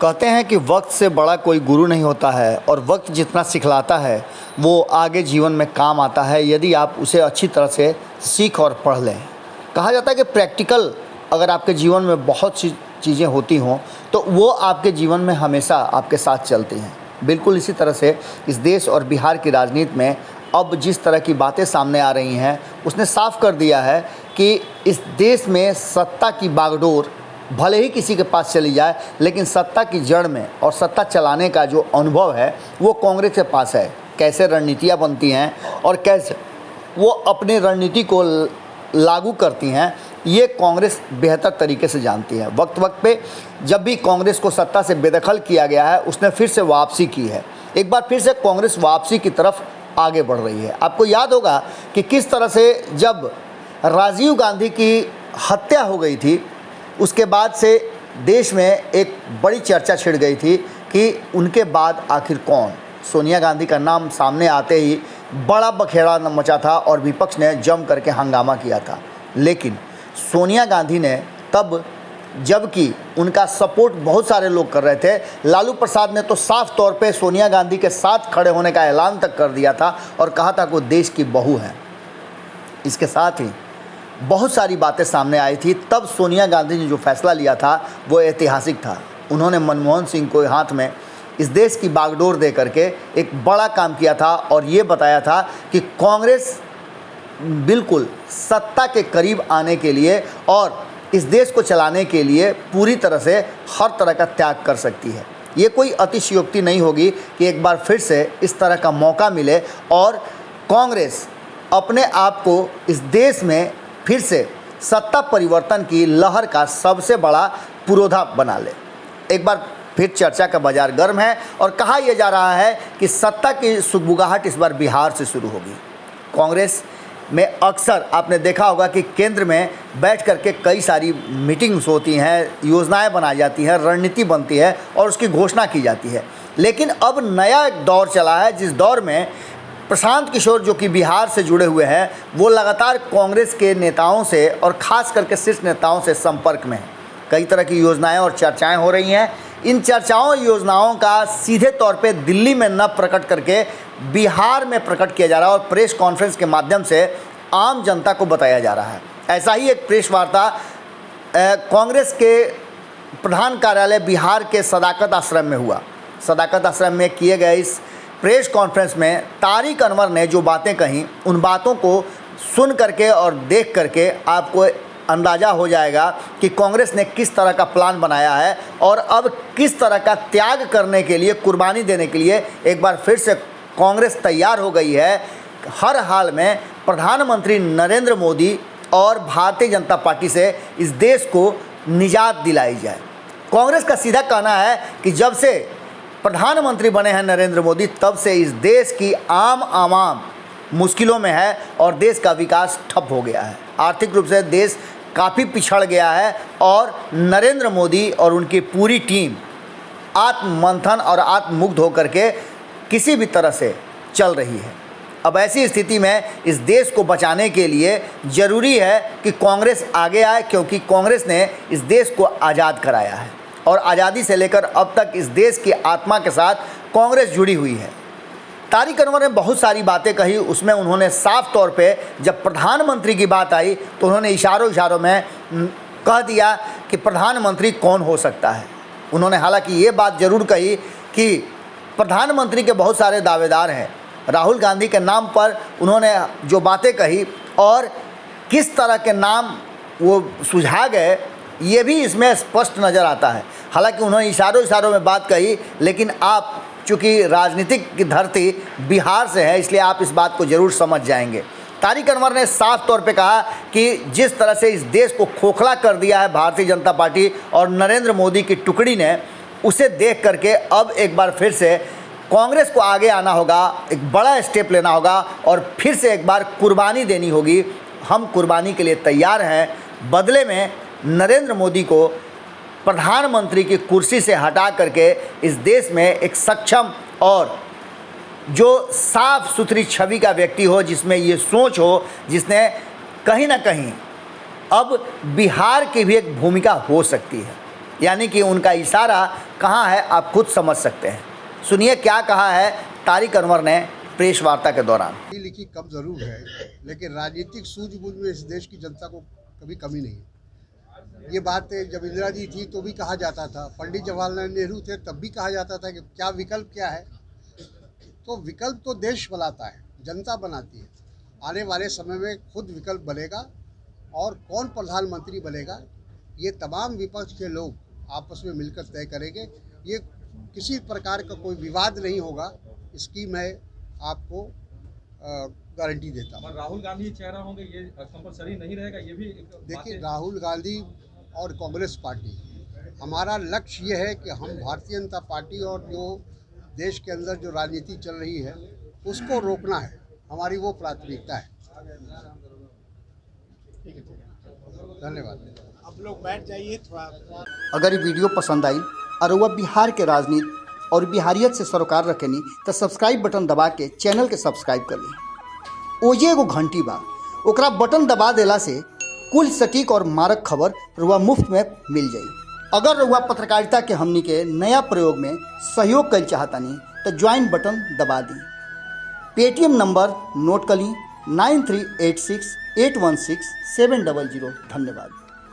कहते हैं कि वक्त से बड़ा कोई गुरु नहीं होता है और वक्त जितना सिखलाता है वो आगे जीवन में काम आता है यदि आप उसे अच्छी तरह से सीख और पढ़ लें। कहा जाता है कि प्रैक्टिकल अगर आपके जीवन में बहुत सी चीज़ें होती हों तो वो आपके जीवन में हमेशा आपके साथ चलती हैं। बिल्कुल इसी तरह से इस देश और बिहार की राजनीति में अब जिस तरह की बातें सामने आ रही हैं उसने साफ कर दिया है कि इस देश में सत्ता की बागडोर भले ही किसी के पास चली जाए लेकिन सत्ता की जड़ में और सत्ता चलाने का जो अनुभव है वो कांग्रेस के पास है। कैसे रणनीतियाँ बनती हैं और कैसे वो अपनी रणनीति को लागू करती हैं ये कांग्रेस बेहतर तरीके से जानती है। वक्त वक्त पे जब भी कांग्रेस को सत्ता से बेदखल किया गया है उसने फिर से वापसी की है। एक बार फिर से कांग्रेस वापसी की तरफ आगे बढ़ रही है। आपको याद होगा कि किस तरह से जब राजीव गांधी की हत्या हो गई थी उसके बाद से देश में एक बड़ी चर्चा छिड़ गई थी कि उनके बाद आखिर कौन। सोनिया गांधी का नाम सामने आते ही बड़ा बखेड़ा मचा था और विपक्ष ने जम करके हंगामा किया था। लेकिन सोनिया गांधी ने तब, जबकि उनका सपोर्ट बहुत सारे लोग कर रहे थे, लालू प्रसाद ने तो साफ तौर पे सोनिया गांधी के साथ खड़े होने का ऐलान तक कर दिया था और कहा था कि वो देश की बहू है। इसके साथ ही बहुत सारी बातें सामने आई थी। तब सोनिया गांधी ने जो फैसला लिया था वो ऐतिहासिक था। उन्होंने मनमोहन सिंह को हाथ में इस देश की बागडोर दे करके एक बड़ा काम किया था और ये बताया था कि कांग्रेस बिल्कुल सत्ता के करीब आने के लिए और इस देश को चलाने के लिए पूरी तरह से हर तरह का त्याग कर सकती है। ये कोई अतिशयोक्ति नहीं होगी कि एक बार फिर से इस तरह का मौका मिले और कांग्रेस अपने आप को इस देश में फिर से सत्ता परिवर्तन की लहर का सबसे बड़ा पुरोधा बना ले। एक बार फिर चर्चा का बाजार गर्म है और कहा यह जा रहा है कि सत्ता की सुगबुगाहट इस बार बिहार से शुरू होगी। कांग्रेस में अक्सर आपने देखा होगा कि केंद्र में बैठ करके कई सारी मीटिंग्स होती हैं, योजनाएं बनाई जाती हैं, रणनीति बनती है और उसकी घोषणा की जाती है। लेकिन अब नया एक दौर चला है जिस दौर में प्रशांत किशोर जो कि बिहार से जुड़े हुए हैं वो लगातार कांग्रेस के नेताओं से और ख़ास करके शीर्ष नेताओं से संपर्क में हैं। कई तरह की योजनाएं और चर्चाएं हो रही हैं। इन चर्चाओं योजनाओं का सीधे तौर पे दिल्ली में न प्रकट करके बिहार में प्रकट किया जा रहा है और प्रेस कॉन्फ्रेंस के माध्यम से आम जनता को बताया जा रहा है। ऐसा ही एक प्रेस वार्ता कांग्रेस के प्रधान कार्यालय बिहार के सदाकत आश्रम में हुआ। सदाकत आश्रम में किए गए इस प्रेस कॉन्फ्रेंस में तारिक अनवर ने जो बातें कहीं उन बातों को सुन करके और देख करके आपको अंदाज़ा हो जाएगा कि कांग्रेस ने किस तरह का प्लान बनाया है और अब किस तरह का त्याग करने के लिए, कुर्बानी देने के लिए एक बार फिर से कांग्रेस तैयार हो गई है। हर हाल में प्रधानमंत्री नरेंद्र मोदी और भारतीय जनता पार्टी से इस देश को निजात दिलाई जाए। कांग्रेस का सीधा कहना है कि जब से प्रधानमंत्री बने हैं नरेंद्र मोदी तब से इस देश की आम आवाम मुश्किलों में है और देश का विकास ठप हो गया है। आर्थिक रूप से देश काफ़ी पिछड़ गया है और नरेंद्र मोदी और उनकी पूरी टीम आत्ममंथन और आत्ममुग्ध होकर के किसी भी तरह से चल रही है। अब ऐसी स्थिति में इस देश को बचाने के लिए ज़रूरी है कि कांग्रेस आगे आए, क्योंकि कांग्रेस ने इस देश को आज़ाद कराया है और आज़ादी से लेकर अब तक इस देश की आत्मा के साथ कांग्रेस जुड़ी हुई है। तारिक अनवर ने बहुत सारी बातें कही। उसमें उन्होंने साफ तौर पे जब प्रधानमंत्री की बात आई तो उन्होंने इशारों में कह दिया कि प्रधानमंत्री कौन हो सकता है। उन्होंने हालांकि ये बात ज़रूर कही कि प्रधानमंत्री के बहुत सारे दावेदार हैं। राहुल गांधी के नाम पर उन्होंने जो बातें कही और किस तरह के नाम वो सुझा गए ये भी इसमें स्पष्ट नज़र आता है। हालांकि उन्होंने इशारों में बात कही, लेकिन आप चूँकि राजनीतिक की धरती बिहार से है इसलिए आप इस बात को ज़रूर समझ जाएंगे। तारिक अनवर ने साफ तौर पे कहा कि जिस तरह से इस देश को खोखला कर दिया है भारतीय जनता पार्टी और नरेंद्र मोदी की टुकड़ी ने, उसे देख करके अब एक बार फिर से कांग्रेस को आगे आना होगा, एक बड़ा स्टेप लेना होगा और फिर से एक बार कुर्बानी देनी होगी। हम कुर्बानी के लिए तैयार हैं। बदले में नरेंद्र मोदी को प्रधानमंत्री की कुर्सी से हटा करके इस देश में एक सक्षम और जो साफ सुथरी छवि का व्यक्ति हो, जिसमें ये सोच हो, जिसने कहीं ना कहीं अब बिहार की भी एक भूमिका हो सकती है। यानी कि उनका इशारा कहाँ है आप खुद समझ सकते हैं। सुनिए क्या कहा है तारिक अनवर ने प्रेस वार्ता के दौरान। लिखी कम जरूर है, लेकिन राजनीतिक सूझबूझ में इस देश की जनता को कभी कमी नहीं है। ये बात जब इंदिरा जी थी तो भी कहा जाता था, पंडित जवाहरलाल नेहरू थे तब भी कहा जाता था कि क्या विकल्प क्या है। तो विकल्प तो देश बनाता है, जनता बनाती है। आने वाले समय में खुद विकल्प बनेगा और कौन प्रधानमंत्री बनेगा ये तमाम विपक्ष के लोग आपस में मिलकर तय करेंगे। ये किसी प्रकार का कोई विवाद नहीं होगा, इसकी मैं आपको गारंटी देता हूँ। राहुल गांधी चेहरा होंगे, ये कंपलसरी नहीं रहेगा, ये भी देखिए, राहुल गांधी और कांग्रेस पार्टी, हमारा लक्ष्य ये है कि हम भारतीय जनता पार्टी और जो देश के अंदर जो राजनीति चल रही है उसको रोकना है, हमारी वो प्राथमिकता है। धन्यवाद। आप लोग बैठ जाइए थोड़ा। अगर ये वीडियो पसंद आई और वह बिहार के राजनीति और बिहारियत से सरोकार रखेनी तो सब्सक्राइब बटन दबा के चैनल के सब्सक्राइब कर ली। ओजे एगो घंटी बा, ओकरा बटन दबा देला से कुल सटीक और मारक खबर रुआ मुफ्त में मिल जाई। अगर रुआ पत्रकारिता के हमनी के नया प्रयोग में सहयोग कर चाहतानी तो ज्वाइन बटन दबा दी। पेटीएम नंबर नोट कर ली 9386816700। धन्यवाद।